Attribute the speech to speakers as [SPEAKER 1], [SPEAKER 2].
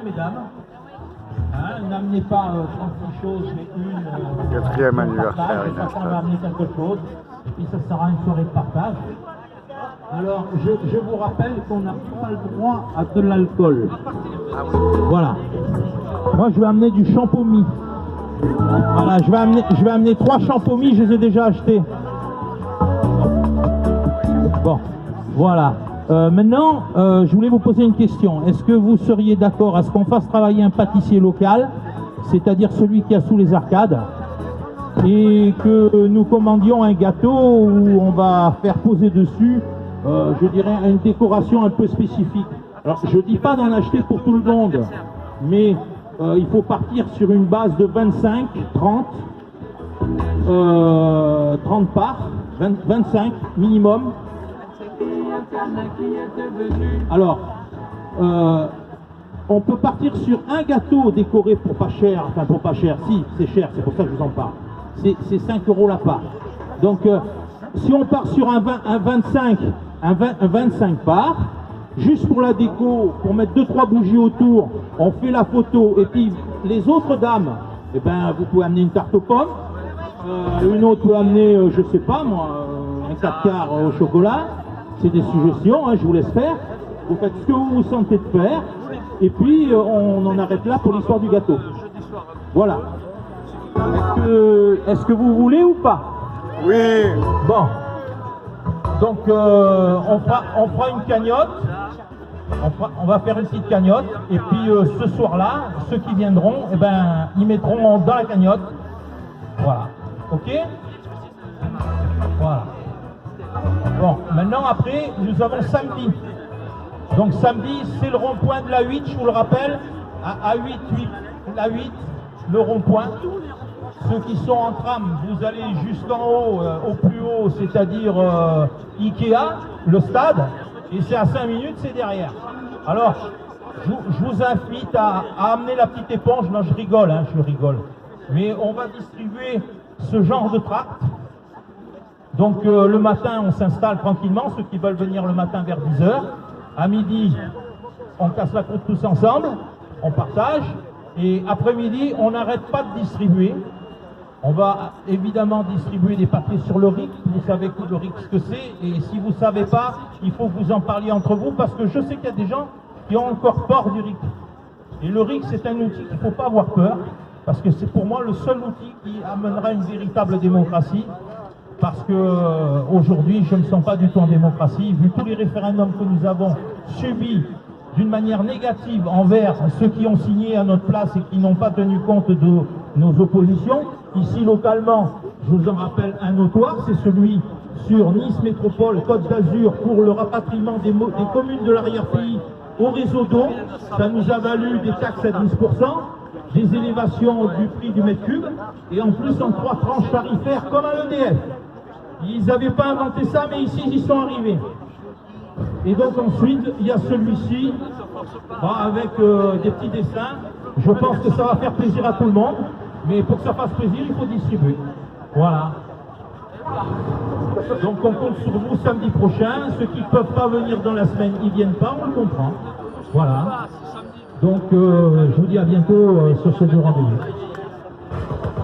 [SPEAKER 1] mesdames. Hein, n'amenez pas 36 choses, mais une.
[SPEAKER 2] Quatrième anniversaire,
[SPEAKER 1] chacun va amener quelque chose. Et puis ça sera une soirée de partage. Alors, je vous rappelle qu'on n'a pas le droit à de l'alcool. Voilà. Moi, je vais amener du champomis. Voilà, je vais amener 3 champomis, je les ai déjà achetés. Bon, voilà. Maintenant, je voulais vous poser une question. Est-ce que vous seriez d'accord à ce qu'on fasse travailler un pâtissier local, c'est-à-dire celui qui a sous les arcades, et que nous commandions un gâteau où on va faire poser dessus, je dirais, une décoration un peu spécifique. Alors, je ne dis pas d'en acheter pour tout le monde, mais il faut partir sur une base de 25, 30 parts, 25 minimum. Alors, on peut partir sur un gâteau décoré pour pas cher, enfin pour pas cher, si, c'est cher, c'est pour ça que je vous en parle. C'est 5 € la part. Donc, si on part sur un 25 parts, juste pour la déco, pour mettre 2-3 bougies autour, on fait la photo, et puis les autres dames, eh ben, vous pouvez amener une tarte aux pommes, une autre peut amener, je sais pas moi, un 4 quarts au chocolat. C'est des suggestions, hein, je vous laisse faire. Vous faites ce que vous vous sentez de faire, et puis on en arrête là pour l'histoire du gâteau. Voilà. Est-ce que vous voulez ou pas?
[SPEAKER 2] Oui.
[SPEAKER 1] Bon. Donc on fera une cagnotte. On va faire une petite cagnotte, et puis ce soir-là, ceux qui viendront, eh ben, ils mettront dans la cagnotte. Voilà. Ok? Voilà. Bon, maintenant après, nous avons samedi. Donc samedi, c'est le rond-point de la 8, je vous le rappelle. À 8, la 8, le rond-point. Ceux qui sont en tram, vous allez jusqu'en haut, au plus haut, c'est-à-dire Ikea, le stade. Et c'est à 5 minutes, c'est derrière. Alors, je vous invite à amener la petite éponge. Non, je rigole, hein, je rigole. Mais on va distribuer ce genre de tracts. Donc le matin, on s'installe tranquillement, ceux qui veulent venir le matin vers 10 h. À midi, on casse la croûte tous ensemble, on partage. Et après-midi, on n'arrête pas de distribuer. On va évidemment distribuer des papiers sur le RIC. Vous savez que le RIC, ce que c'est. Et si vous ne savez pas, il faut que vous en parliez entre vous, parce que je sais qu'il y a des gens qui ont encore peur du RIC. Et le RIC, c'est un outil qu'il ne faut pas avoir peur, parce que c'est pour moi le seul outil qui amènera une véritable démocratie. Parce que aujourd'hui, je ne me sens pas du tout en démocratie, vu tous les référendums que nous avons subis d'une manière négative envers ceux qui ont signé à notre place et qui n'ont pas tenu compte de nos oppositions. Ici, localement, je vous en rappelle un notoire, c'est celui sur Nice Métropole, Côte d'Azur, pour le rapatriement des communes de l'arrière-pays au réseau d'eau. Ça nous a valu des taxes à 10%, des élévations du prix du mètre cube, et en plus en 3 tranches tarifaires comme à l'EDF. Ils n'avaient pas inventé ça, mais ici, ils y sont arrivés. Et donc ensuite, il y a celui-ci, avec des petits dessins. Je pense que ça va faire plaisir à tout le monde, mais pour que ça fasse plaisir, il faut distribuer. Voilà. Donc on compte sur vous samedi prochain. Ceux qui ne peuvent pas venir dans la semaine, ils ne viennent pas, on le comprend. Voilà. Donc je vous dis à bientôt sur ce rendez-vous.